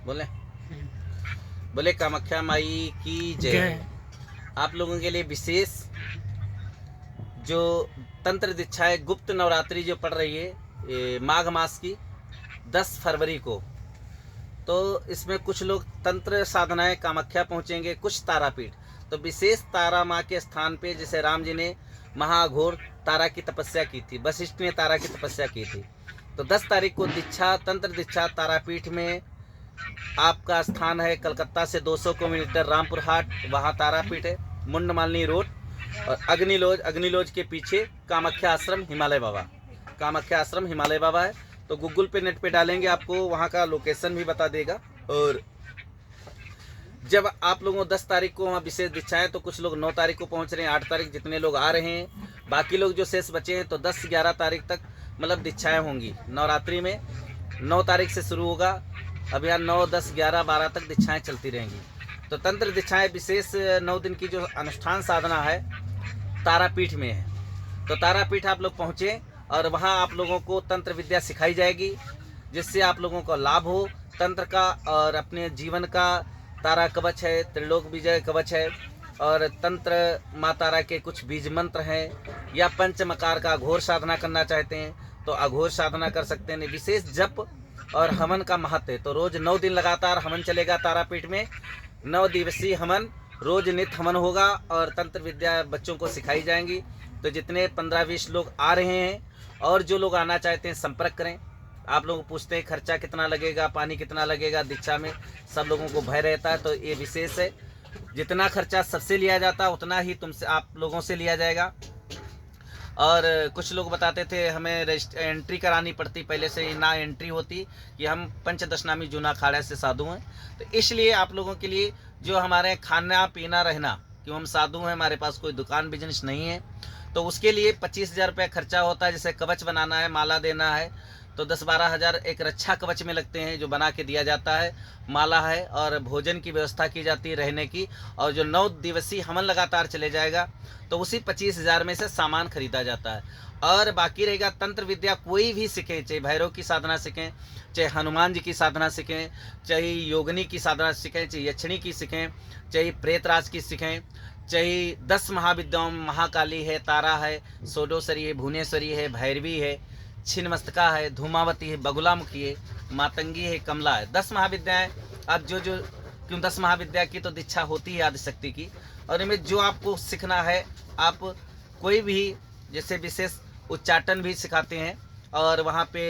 बोले बोले कामाख्या माई की जय। आप लोगों के लिए विशेष जो तंत्र दीक्षा है, गुप्त नवरात्रि जो पड़ रही है ये माघ मास की 10 फरवरी को, तो इसमें कुछ लोग तंत्र साधनाएं कामाख्या पहुंचेंगे, कुछ तारापीठ। तो विशेष तारा माँ के स्थान पे जैसे राम जी ने महाघोर तारा की तपस्या की थी, वशिष्ठ ने तारा की तपस्या की थी, तो 10 तारीख को दीक्षा तंत्र दीक्षा तारापीठ में आपका स्थान है। कलकत्ता से 200 किलोमीटर रामपुर हाट, वहाँ तारापीठ है, मुंडमालिनी रोड। और अग्निलोज के पीछे कामाख्या आश्रम हिमालय बाबा, कामाख्या आश्रम हिमालय बाबा है। तो गूगल पे नेट पे डालेंगे आपको वहाँ का लोकेशन भी बता देगा। और जब आप लोगों 10 तारीख को वहाँ विशेष दीक्षाएं, तो कुछ लोग 9 तारीख को पहुँच रहे हैं, 8 तारीख जितने लोग आ रहे हैं, बाकी लोग जो शेष बचे हैं तो 10-11 तारीख तक मतलब दीक्षाएँ होंगी नवरात्रि में। 9 तारीख से शुरू होगा अभियान, 9, 10, 11, 12 तक दीक्षाएँ चलती रहेंगी। तो तंत्र दीक्षाएँ विशेष 9 दिन की जो अनुष्ठान साधना है तारापीठ में है। तो तारापीठ आप लोग पहुँचे और वहाँ आप लोगों को तंत्र विद्या सिखाई जाएगी, जिससे आप लोगों को लाभ हो तंत्र का और अपने जीवन का। तारा कवच है, त्रिलोक विजय कवच है, और तंत्र माँ तारा के कुछ बीज मंत्र हैं, या पंचमकार का अघोर साधना करना चाहते हैं तो अघोर साधना कर सकते हैं। विशेष जप और हवन का महत्व है, तो रोज 9 दिन लगातार हवन चलेगा तारापीठ में। 9 दिवसीय हवन, रोज नित्य हवन होगा और तंत्र विद्या बच्चों को सिखाई जाएंगी। तो जितने 15-20 लोग आ रहे हैं और जो लोग आना चाहते हैं संपर्क करें। आप लोग पूछते हैं खर्चा कितना लगेगा, पानी कितना लगेगा दीक्षा में, सब लोगों को भय रहता है। तो ये विशेष है, जितना खर्चा सबसे लिया जाता है उतना ही तुमसे आप लोगों से लिया जाएगा। और कुछ लोग बताते थे हमें एंट्री करानी पड़ती, पहले से ना एंट्री होती कि हम पंचदशनामी जूना अखाड़ा से साधु हैं। तो इसलिए आप लोगों के लिए जो हमारे खाना पीना रहना, क्यों हम साधु हैं, हमारे पास कोई दुकान बिजनेस नहीं है, तो उसके लिए 25,000 रुपये खर्चा होता है। जैसे कवच बनाना है, माला देना है, तो 10-12 हज़ार एक रक्षा कवच में लगते हैं जो बना के दिया जाता है, माला है, और भोजन की व्यवस्था की जाती है रहने की। और जो 9 दिवसीय हवन लगातार चले जाएगा तो उसी 25,000 में से सामान खरीदा जाता है। और बाकी रहेगा तंत्र विद्या कोई भी सीखें, चाहे भैरव की साधना सीखें, चाहे हनुमान जी की साधना सीखें, चाहे योगिनी की साधना सीखें, चाहे यक्षिणी की सीखें, चाहे प्रेतराज की सीखें, चाहे 10 महाविद्याओं में महाकाली है, तारा है, सोडोसरी है, भुवनेश्वरी है, भैरवी है, छिन्नमस्तिका है, धूमावती है, बगुलामुखी है, मातंगी है, कमला है। 10 महाविद्याएं। अब जो क्यों 10 महाविद्या की तो दीक्षा होती है आदिशक्ति की, और इनमें जो आपको सीखना है, आप कोई भी जैसे विशेष उच्चाटन भी सिखाते हैं, और वहाँ पे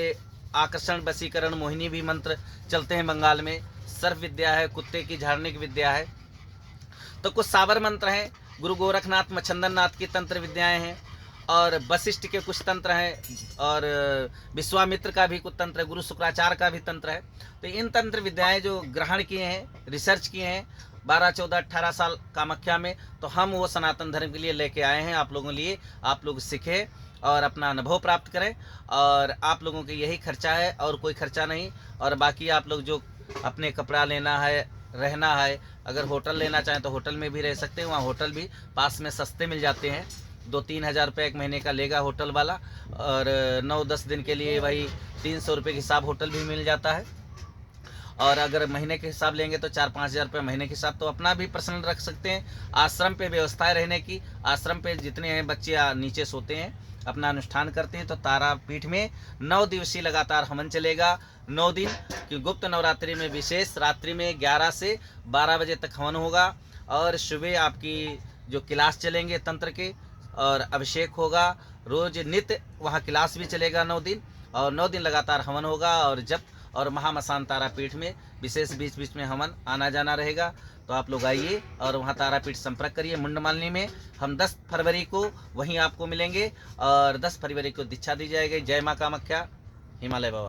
आकर्षण, वशीकरण, मोहिनी भी मंत्र चलते हैं बंगाल में। सर्प विद्या है, कुत्ते की झाड़ने की विद्या है। तो कुछ साबर मंत्र हैं, गुरु गोरखनाथ मच्छंदन नाथ की तंत्र विद्याएं हैं, और वशिष्ठ के कुछ तंत्र हैं, और विश्वामित्र का भी कुछ तंत्र है, गुरु शुक्राचार्य का भी तंत्र है। तो इन तंत्र विद्याएं जो ग्रहण किए हैं, रिसर्च किए हैं 12, 14, 18 साल कामाख्या में, तो हम वो सनातन धर्म के लिए लेके आए हैं आप लोगों के लिए। आप लोग सीखें और अपना अनुभव प्राप्त करें, और आप लोगों के यही खर्चा है और कोई खर्चा नहीं। और बाकी आप लोग जो अपने कपड़ा लेना है, रहना है, अगर होटल लेना चाहें तो होटल में भी रह सकते हैं, वहाँ होटल भी पास में सस्ते मिल जाते हैं। 2-3 हज़ार रुपये एक महीने का लेगा होटल वाला, और 9-10 दिन के लिए वही 300 रुपये के हिसाब होटल भी मिल जाता है। और अगर महीने के हिसाब लेंगे तो 4-5 हज़ार रुपये महीने के हिसाब, तो अपना भी पर्सनल रख सकते हैं। आश्रम पे व्यवस्था है रहने की, आश्रम पे जितने हैं बच्चे नीचे सोते हैं, अपना अनुष्ठान करते हैं। तो तारापीठ में 9 दिवसीय लगातार हवन चलेगा, 9 दिन की गुप्त नवरात्रि में विशेष रात्रि में 11 से 12 बजे तक हवन होगा, और सुबह आपकी जो क्लास चलेंगे तंत्र के, और अभिषेक होगा, रोज नित्य वहाँ क्लास भी चलेगा 9 दिन, और 9 दिन लगातार हवन होगा, और जप और महामसान तारापीठ में विशेष बीच बीच में हवन आना जाना रहेगा। तो आप लोग आइए और वहाँ तारापीठ संपर्क करिए मुंडमालिनी में। हम 10 फरवरी को वहीं आपको मिलेंगे, और 10 फरवरी को दीक्षा दी जाएगी। जय माँ कामाख्या, हिमालय बाबा।